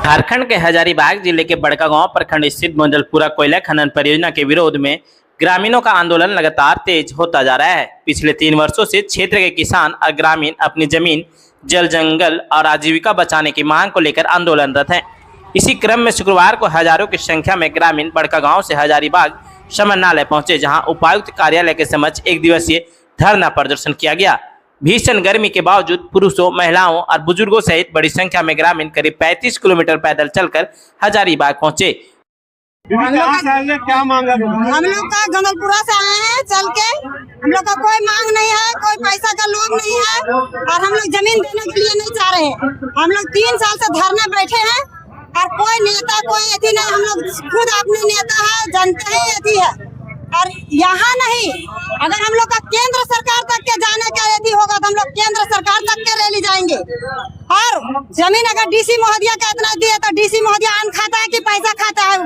झारखंड के हजारीबाग जिले के बड़कागांव प्रखंड स्थित गोंदलपुरा कोयला खनन परियोजना के विरोध में ग्रामीणों का आंदोलन लगातार तेज होता जा रहा है। पिछले 3 वर्षों से क्षेत्र के किसान और ग्रामीण अपनी जमीन, जल जंगल और आजीविका बचाने की मांग को लेकर आंदोलनरत हैं। इसी क्रम में शुक्रवार को हजारों की संख्या में ग्रामीण बड़कागांव से हजारीबाग समन्वयालय पहुंचे, जहां उपायुक्त कार्यालय के समक्ष 1 दिवसीय धरना प्रदर्शन किया गया। भीषण गर्मी के बावजूद पुरुषों, महिलाओं और बुजुर्गों सहित बड़ी संख्या में ग्रामीण करीब 35 किलोमीटर पैदल चलकर हजारीबाग पहुंचे। क्या मांगा? हम लोग का गोंदलपुरा से आए हैं चल के। हम लोग का कोई मांग नहीं है, कोई पैसा का लोभ नहीं है और हम लोग जमीन देने के लिए नहीं चाह रहे हैं। हम लोग 3 साल से धरने बैठे हैं और कोई नेता कोई अथी नहीं। हम लोग खुद अपने नेता है, जनता ही अथी है। और यहाँ नहीं, अगर हम लोग का केंद्र सरकार तक के जाने का यदि होगा तो हम लोग केंद्र सरकार तक के रैली जाएंगे। और जमीन अगर डीसी महोदया का इतना दिए तो डीसी महोदया अन्न खाता है कि पैसा खाता है?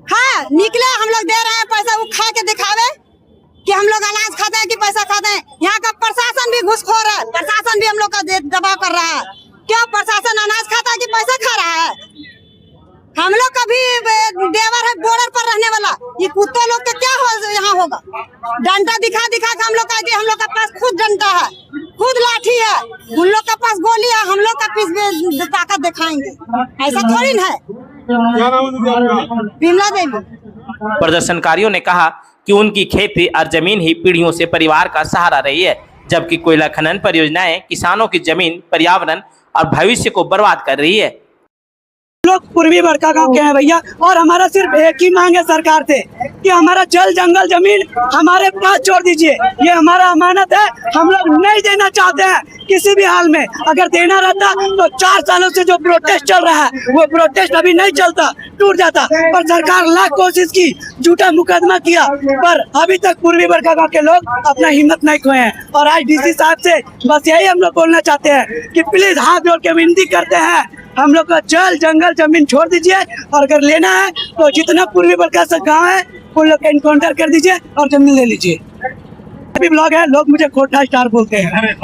हाँ, निकले हम लोग दे रहे हैं पैसा, वो खा के दिखावे कि हम लोग अनाज खाते हैं कि पैसा खाते हैं। यहाँ का प्रशासन भी घुसखोर है, प्रशासन भी हम लोग का दबाव कर रहा है। क्यों प्रशासन अनाज खाता है कि पैसा खा रहा है? हम लोग का भी देवर है बॉर्डर पर रहने वाला, ये कुत्ते लोग का क्या हो यहाँ होगा? डंडा दिखा दिखा के हम लोग का पास खुद डंडा है, खुद लाठी है, उन लोग के पास गोली है, हम लोग का पीस ताकत दिखाएंगे। ऐसा थोड़ी ना है। विमला देवी। प्रदर्शनकारियों ने कहा कि उनकी खेती और जमीन ही पीढ़ियों से परिवार का सहारा रही है, जबकि कोयला खनन परियोजनाएं किसानों की जमीन, पर्यावरण और भविष्य को बर्बाद कर रही है। लोग पूर्वी बड़कागांव के हैं भैया, और हमारा सिर्फ एक ही मांग है सरकार से कि हमारा जल जंगल जमीन हमारे पास छोड़ दीजिए। ये हमारा अमानत है, हम लोग नहीं देना चाहते हैं किसी भी हाल में। अगर देना रहता तो 4 सालों से जो प्रोटेस्ट चल रहा है वो प्रोटेस्ट अभी नहीं चलता, टूट जाता। पर सरकार लाख कोशिश की, झूठा मुकदमा किया, पर अभी तक पूर्वी बड़कागांव के लोग अपना हिम्मत नहीं खोए हैं। और आज डीसी साहब से बस यही हम लोग बोलना चाहते हैं कि प्लीज हाथ जोड़ के विनती करते हैं, हम लोग का जल जंगल जमीन छोड़ दीजिए, और अगर लेना है तो जितना पूर्वी बड़का गांव है उन लोग का एनकाउंटर कर दीजिए और जमीन ले लीजिए। अभी ब्लॉग है, लोग मुझे खोटा स्टार बोलते हैं।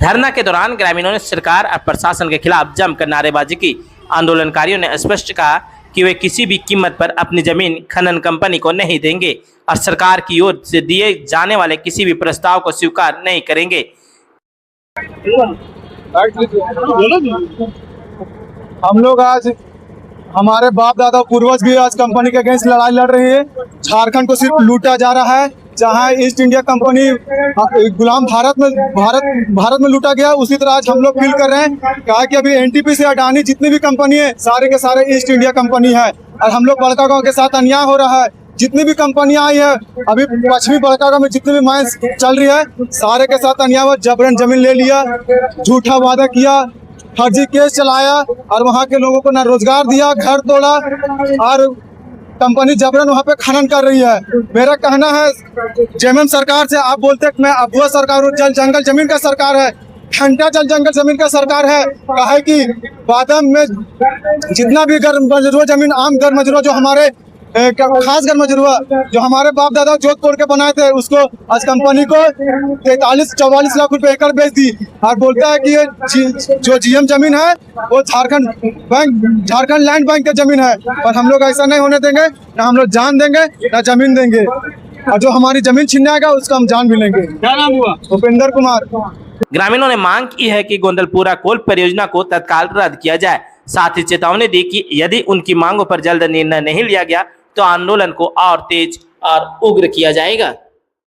धरना के दौरान ग्रामीणों ने सरकार और प्रशासन के खिलाफ जमकर नारेबाजी की। आंदोलनकारियों ने स्पष्ट कहा कि वे किसी भी कीमत पर अपनी जमीन खनन कंपनी को नहीं देंगे और सरकार की ओर से दिए जाने वाले किसी भी प्रस्ताव को स्वीकार नहीं करेंगे। हम लोग आज, हमारे बाप दादा पूर्वज भी आज कंपनी के अगेंस्ट लड़ाई लड़ रहे हैं। झारखंड को सिर्फ लूटा जा रहा है। जहां ईस्ट इंडिया कंपनी गुलाम भारत में लूटा गया, उसी तरह आज हम लोग फील कर रहे हैं। कहा कि अभी एनटीपी से अडानी जितनी भी कंपनी है सारे के सारे ईस्ट इंडिया कंपनी है, और हम लोग बड़कागांव के साथ अन्याय हो रहा है। जितनी भी कंपनियां आई है, अभी पश्चिमी बड़कागांव में जितनी भी माइंस चल रही है, सारे के साथ अन्याय हुआ। जबरन जमीन ले लिया, झूठा वादा किया, फर्जी केस चलाया और वहाँ के लोगों को ना रोजगार दिया, घर तोड़ा, और कंपनी जबरन वहाँ पे खनन कर रही है। मेरा कहना है जेएमएम सरकार से, आप बोलते हैं मैं अफवाह सरकार हूँ, जल जंगल जमीन का सरकार है, घंटा जल जंगल जमीन का सरकार है। कहा है कि बादाम में जितना भी गर्म मजरूआ जमीन, आम गर्म मजरूआ जो हमारे खास गर्म मजरूआ जो हमारे बाप दादा जोत तोड़ के बनाए थे, उसको आज कंपनी को 43-44 लाख रुपए एकड़ बेच दी। और बोलता है कि ये जो जीएम जमीन है वो झारखंड लैंड बैंक की जमीन है। और हम लोग ऐसा नहीं होने देंगे, ना हम लोग जान देंगे ना जमीन देंगे, और जो हमारी जमीन छीनने आएगा उसका हम जान भी लेंगे। क्या नाम हुआ? उपेंद्र कुमार। ग्रामीणों ने मांग की है कि गोंदलपुरा कोल परियोजना को तत्काल रद्द किया जाए। साथ ही चेतावनी दी कि यदि उनकी मांगों पर जल्द निर्णय नहीं लिया गया तो आंदोलन को और तेज और उग्र किया जाएगा।